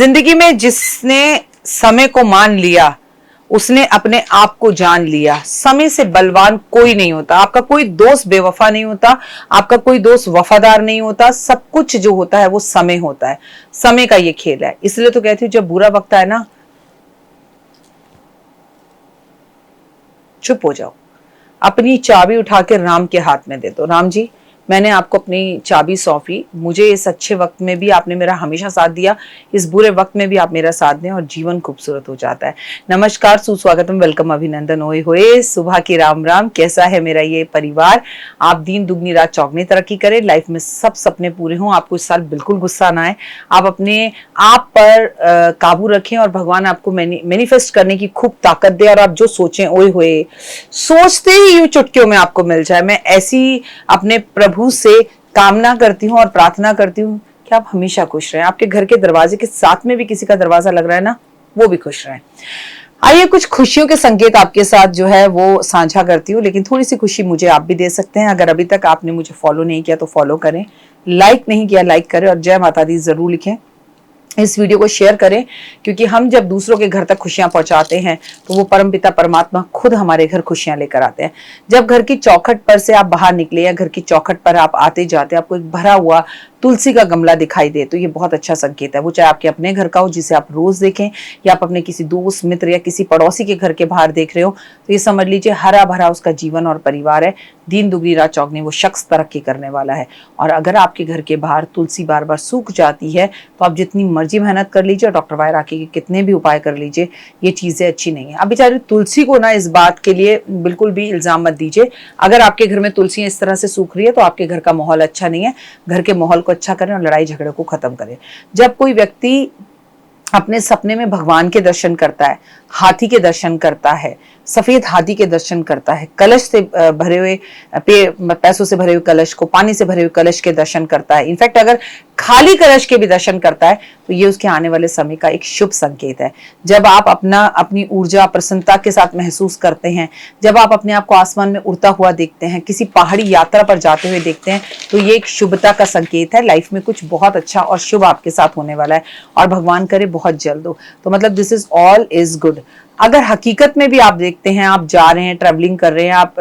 जिंदगी में जिसने समय को मान लिया उसने अपने आप को जान लिया। समय से बलवान कोई नहीं होता। आपका कोई दोस्त बेवफा नहीं होता, आपका कोई दोस्त वफादार नहीं होता। सब कुछ जो होता है वो समय होता है। समय का ये खेल है। इसलिए तो कहती हूँ जब बुरा वक्त आए ना, चुप हो जाओ, अपनी चाबी उठा के राम के हाथ में दे दो। राम जी, मैंने आपको अपनी चाबी सौंपी, मुझे इस अच्छे वक्त में भी आपने मेरा हमेशा साथ दिया, इस बुरे वक्त में भी आप मेरा साथ दें और जीवन खूबसूरत हो जाता है। नमस्कार, सुस्वागतम, वेलकम, अभिनंदन, ओए होए, सुबह की राम राम। कैसा है मेरा ये परिवार? आप दिन दुगनी रात चौगनी तरक्की करें, लाइफ में सब सपने पूरे हों, आपको इस साल बिल्कुल गुस्सा ना आए, आप अपने आप पर काबू रखें और भगवान आपको मैनिफेस्ट करने की खूब ताकत दे और आप जो सोचें ओए होए सोचते ही यूं चुटकियों में आपको मिल जाए। मैं ऐसी अपने प्रभु से कामना करती हूँ और प्रार्थना करती हूँ कि आप हमेशा खुश रहें। आपके घर के दरवाजे के साथ में भी किसी का दरवाजा लग रहा है ना, वो भी खुश रहें। आइए कुछ खुशियों के संकेत आपके साथ जो है वो साझा करती हूँ, लेकिन थोड़ी सी खुशी मुझे आप भी दे सकते हैं। अगर अभी तक आपने मुझे फॉलो नहीं किया तो फॉलो करें, लाइक नहीं किया लाइक करें और जय माता दी जरूर लिखें। इस वीडियो को शेयर करें, क्योंकि हम जब दूसरों के घर तक खुशियां पहुंचाते हैं तो वो परमपिता परमात्मा खुद हमारे घर खुशियां लेकर आते हैं। जब घर की चौखट पर से आप बाहर निकले या घर की चौखट पर आप आते जाते आपको एक भरा हुआ तुलसी का गमला दिखाई दे तो ये बहुत अच्छा संकेत है। वो चाहे आपके अपने घर का हो जिसे आप रोज देखें या आप अपने किसी दोस्त मित्र या किसी पड़ोसी के घर के बाहर देख रहे हो, तो ये समझ लीजिए हरा भरा उसका जीवन और परिवार है। दिन दुगनी रात चौगनी वो शख्स तरक्की करने वाला है। और अगर आपके घर के बाहर तुलसी बार बार सूख जाती है तो आप जितनी मर्जी मेहनत कर लीजिए, डॉक्टर वायर आके के कितने भी उपाय कर लीजिए, ये चीजें अच्छी नहीं है। अब बेचारी तुलसी को ना इस बात के लिए बिल्कुल भी इल्जाम मत दीजिए। अगर आपके घर में तुलसी इस तरह से सूख रही है तो आपके घर का माहौल अच्छा नहीं है। घर के माहौल को अच्छा करें और लड़ाई झगड़े को खत्म करें। जब कोई व्यक्ति अपने सपने में भगवान के दर्शन करता है, हाथी के दर्शन करता है, सफेद हाथी के दर्शन करता है, कलश से भरे हुए पैसों से भरे हुए कलश को, पानी से भरे हुए कलश के दर्शन करता है, इनफैक्ट अगर खाली कलश के भी दर्शन करता है तो ये उसके आने वाले समय का एक शुभ संकेत है। जब आप अपनी ऊर्जा प्रसन्नता के साथ महसूस करते हैं, जब आप अपने आप को आसमान में उड़ता हुआ देखते हैं, किसी पहाड़ी यात्रा पर जाते हुए देखते हैं, तो ये एक शुभता का संकेत है। लाइफ में कुछ बहुत अच्छा और शुभ आपके साथ होने वाला है और भगवान करे बहुत जल्द हो। तो मतलब this is all is good. अगर हकीकत में भी आप देखते हैं, आप जा रहे हैं, ट्रैवलिंग कर रहे हैं, आप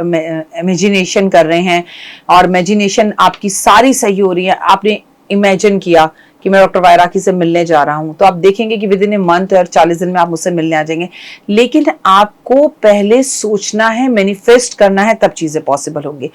इमेजिनेशन कर रहे हैं और इमेजिनेशन आपकी सारी सही हो रही है, आपने इमेजिन किया कि मैं डॉक्टर वायराकी से मिलने जा रहा हूं, तो आप देखेंगे कि विद इन ए मंथ और 40 दिन में आप मुझसे मिलने आ जाएंगे। लेकिन आपको पहले सोचना है, मैनिफेस्ट करना है, तब चीजें पॉसिबल होंगी।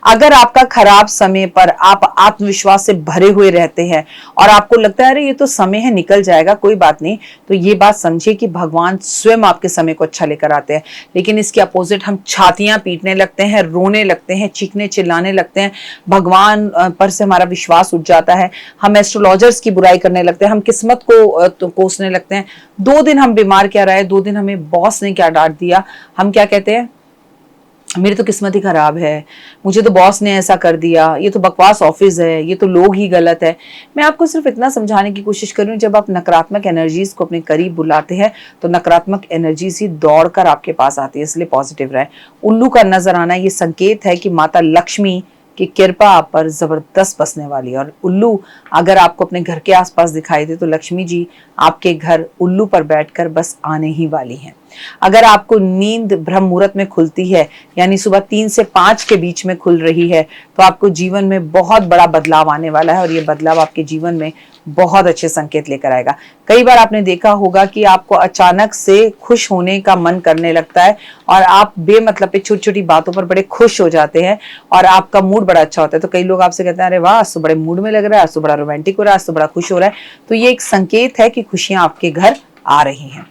अगर आपका खराब समय पर आप आत्मविश्वास से भरे हुए रहते हैं और आपको लगता है अरे ये तो समय है, निकल जाएगा, कोई बात नहीं, तो ये बात समझिए कि भगवान स्वयं आपके समय को अच्छा लेकर आते हैं। लेकिन इसके अपोजिट हम छातियां पीटने लगते हैं, रोने लगते हैं, चीखने चिल्लाने लगते हैं, भगवान पर से हमारा विश्वास उठ जाता है, हम एस्ट्रोलॉजर्स की बुराई करने लगते हैं, हम किस्मत को तो कोसने लगते हैं। 2 दिन हम बीमार क्या रहे, 2 दिन हमें बॉस ने क्या डांट दिया, हम क्या कहते हैं, मेरी तो किस्मत ही खराब है, मुझे तो बॉस ने ऐसा कर दिया, ये तो बकवास ऑफिस है, ये तो लोग ही गलत है। मैं आपको सिर्फ इतना समझाने की कोशिश कर रही हूँ, जब आप नकारात्मक एनर्जीज को अपने करीब बुलाते हैं तो नकारात्मक एनर्जीज ही दौड़कर आपके पास आती है। इसलिए पॉजिटिव रहे। उल्लू का नजर आना ये संकेत है कि माता लक्ष्मी कि कृपा आप पर जबरदस्त बसने वाली है। और उल्लू अगर आपको अपने घर के आसपास दिखाई दे तो लक्ष्मी जी आपके घर उल्लू पर बैठकर बस आने ही वाली हैं। अगर आपको नींद ब्रह्म मुहूर्त में खुलती है, यानी सुबह 3 से 5 के बीच में खुल रही है, तो आपको जीवन में बहुत बड़ा बदलाव आने वाला है और ये बदलाव आपके जीवन में बहुत अच्छे संकेत लेकर आएगा। कई बार आपने देखा होगा कि आपको अचानक से खुश होने का मन करने लगता है और आप बेमतलब पे छोटी छोटी बातों पर बड़े खुश हो जाते हैं और आपका मूड बड़ा अच्छा होता है। तो कई लोग आपसे कहते हैं अरे वाह, आज तो बड़े मूड में लग रहा है, आज तो बड़ा रोमांटिक हो रहा है, आज तो बड़ा खुश हो रहा है। तो ये एक संकेत है कि खुशियां आपके घर आ रही हैं।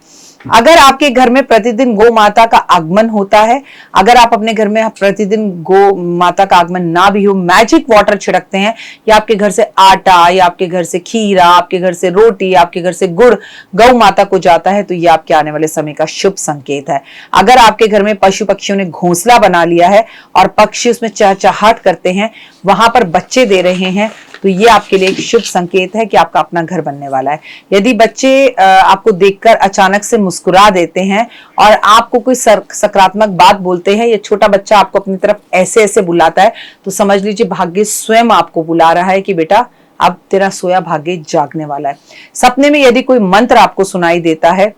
अगर आपके घर में प्रतिदिन गौ माता का आगमन होता है, अगर आप अपने घर में प्रतिदिन गौ माता का आगमन ना भी हो, मैजिक वाटर छिड़कते हैं या आपके घर से आटा या आपके घर से खीरा, आपके घर से रोटी, आपके घर से गुड़ गौ माता को जाता है, तो ये आपके आने वाले समय का शुभ संकेत है। अगर आपके घर में पशु पक्षियों ने घोंसला बना लिया है और पक्षी उसमें चहचहाट करते हैं, वहां पर बच्चे दे रहे हैं, तो ये आपके लिए एक शुभ संकेत है कि आपका अपना घर बनने वाला है। यदि बच्चे आपको देखकर अचानक से मुस्कुरा देते हैं और आपको कोई सकारात्मक बात बोलते हैं, या छोटा बच्चा आपको अपनी तरफ ऐसे ऐसे बुलाता है, तो समझ लीजिए भाग्य स्वयं आपको बुला रहा है कि बेटा अब तेरा सोया भाग्य जागने वाला है। सपने में यदि कोई मंत्र आपको सुनाई देता है,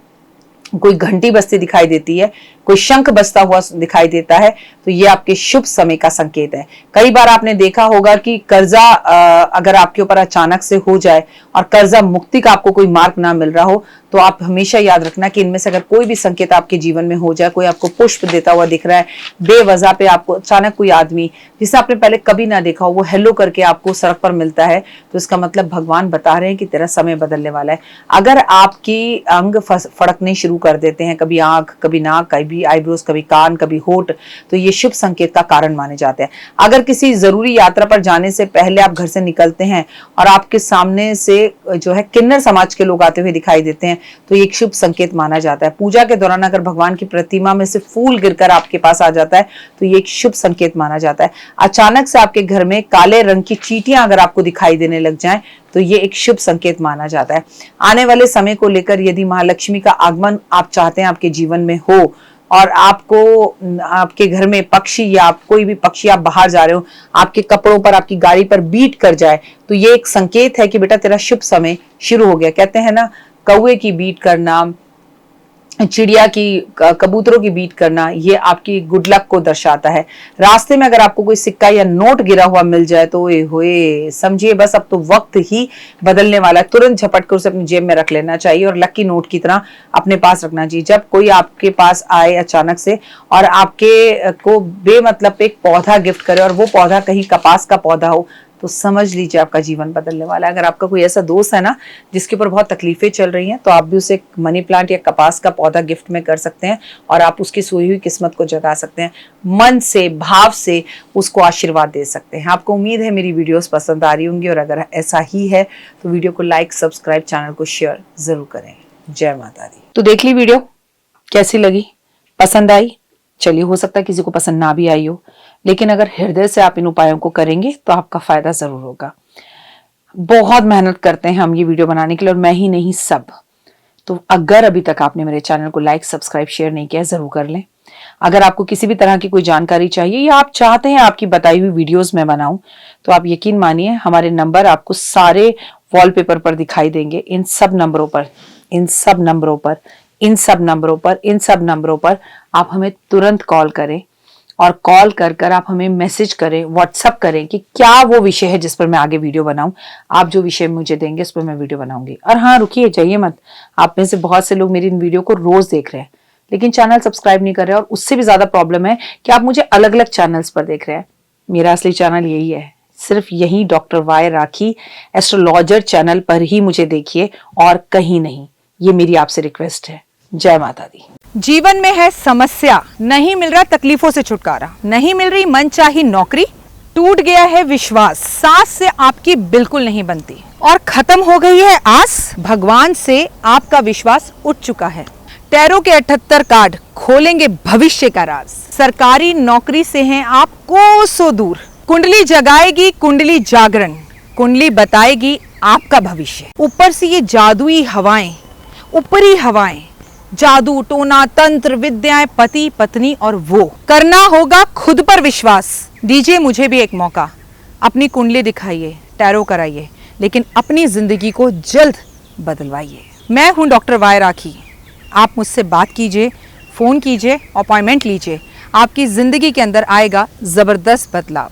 कोई घंटी बजती दिखाई देती है, कोई शंख बजता हुआ दिखाई देता है, तो ये आपके शुभ समय का संकेत है। कई बार आपने देखा होगा कि कर्जा अगर आपके ऊपर अचानक से हो जाए और कर्जा मुक्ति का आपको कोई मार्ग ना मिल रहा हो, तो आप हमेशा याद रखना कि इनमें से अगर कोई भी संकेत आपके जीवन में हो जाए, कोई आपको पुष्प देता हुआ दिख रहा है, बेवजह पे आपको अचानक कोई आदमी जिसे आपने पहले कभी ना देखा हो वो हेलो करके आपको सड़क पर मिलता है, तो इसका मतलब भगवान बता रहे हैं कि तेरा समय बदलने वाला है। अगर आपकी अंग फड़कने शुरू कर देते हैं, कभी आंख, कभी नाक, कभी आईब्रोज, कभी कान, कभी होठ, तो ये शुभ संकेत का कारण माने जाते हैं। अगर किसी जरूरी यात्रा पर जाने से पहले आप घर से निकलते हैं और आपके सामने से जो है किन्नर समाज के लोग आते हुए दिखाई देते हैं, तो ये एक शुभ संकेत माना जाता है। पूजा के दौरान अगर भगवान की प्रतिमा में से फूल गिरकर आपके पास आ जाता है, तो ये एक शुभ संकेत माना जाता है। अचानक से आपके घर में काले रंग की चींटियां अगर आपको दिखाई देने लग जाएं, तो ये एक शुभ संकेत माना जाता है। आने वाले समय को लेकर यदि महालक्ष्मी का आगमन आप चाहते हैं आपके जीवन में हो, और आपको आपके घर में पक्षी या आप कोई भी पक्षी आप बाहर जा रहे हो, आपके कपड़ों पर, आपकी गाड़ी पर बीट कर जाए, तो ये एक संकेत है कि बेटा तेरा शुभ समय शुरू हो गया। कहते हैं ना, कौवे की बीट करना, चिड़िया की, कबूतरों की बीट करना, ये आपकी गुड लक को दर्शाता है। रास्ते में अगर आपको कोई सिक्का या नोट गिरा हुआ मिल जाए, तो होए समझिए बस अब तो वक्त ही बदलने वाला है। तुरंत झपट कर उसे अपनी जेब में रख लेना चाहिए और लकी नोट की तरह अपने पास रखना चाहिए। जब कोई आपके पास आए अचानक से और आपके को बेमतलब पे एक पौधा गिफ्ट करे और वो पौधा कहीं कपास का पौधा हो, तो समझ लीजिए आपका जीवन बदलने वाला है। अगर आपका कोई ऐसा दोस्त है ना जिसके ऊपर बहुत तकलीफें चल रही हैं, तो आप भी उसे मनी प्लांट या कपास का पौधा गिफ्ट में कर सकते हैं और आप उसकी सोई हुई किस्मत को जगा सकते हैं। मन से, भाव से उसको आशीर्वाद दे सकते हैं। आपको उम्मीद है मेरी वीडियोस पसंद आ रही होंगी, और अगर ऐसा ही है तो वीडियो को लाइक, सब्सक्राइब, चैनल को शेयर जरूर करें। जय माता दी। तो देख ली वीडियो, कैसी लगी, पसंद आई? चलिए, हो सकता है किसी को पसंद ना भी आई हो, लेकिन अगर हृदय से आप इन उपायों को करेंगे तो आपका फायदा जरूर होगा। बहुत मेहनत करते हैं हम ये वीडियो बनाने के लिए, और मैं ही नहीं, सब। तो अगर अभी तक आपने मेरे चैनल को लाइक, सब्सक्राइब, शेयर नहीं किया, जरूर कर लें। अगर आपको किसी भी तरह की कोई जानकारी चाहिए या आप चाहते हैं आपकी बताई हुई वीडियोस में बनाऊं, तो आप यकीन मानिए हमारे नंबर आपको सारे वॉलपेपर पर दिखाई देंगे। इन सब नंबरों पर आप हमें तुरंत कॉल करें, और कॉल कर आप हमें मैसेज करें, व्हाट्सएप करें कि क्या वो विषय है जिस पर मैं आगे वीडियो बनाऊं। आप जो विषय मुझे देंगे उस पर मैं वीडियो बनाऊंगी। और हाँ, रुकिए, जाइए मत। आप में से बहुत से लोग मेरी इन वीडियो को रोज देख रहे हैं, लेकिन चैनल सब्सक्राइब नहीं कर रहे, और उससे भी ज्यादा प्रॉब्लम है कि आप मुझे अलग अलग चैनल्स पर देख रहे हैं। मेरा असली चैनल यही है, सिर्फ यही डॉक्टर वाई राखी एस्ट्रोलॉजर चैनल पर ही मुझे देखिए, और कहीं नहीं। ये मेरी आपसे रिक्वेस्ट है। जय माता दी। जीवन में है समस्या, नहीं मिल रहा तकलीफों से छुटकारा, नहीं मिल रही मनचाही नौकरी, टूट गया है विश्वास, सांस से आपकी बिल्कुल नहीं बनती, और खत्म हो गई है आस, भगवान से आपका विश्वास उठ चुका है। टैरो के 78 कार्ड खोलेंगे भविष्य का राज। सरकारी नौकरी से हैं आप कोसों दूर, कुंडली जगाएगी कुंडली जागरण, कुंडली बताएगी आपका भविष्य। ऊपर से ये जादुई हवाएं, ऊपरी हवाएं, जादू, टोना, तंत्र, विद्याएं, पति, पत्नी, और वो करना होगा खुद पर विश्वास। दीजिए मुझे भी एक मौका, अपनी कुंडली दिखाइए, टैरो कराइए, लेकिन अपनी जिंदगी को जल्द बदलवाइए। मैं हूं डॉक्टर वाई राखी। आप मुझसे बात कीजिए, फोन कीजिए, अपॉइंटमेंट लीजिए, आपकी जिंदगी के अंदर आएगा जबरदस्त बदलाव।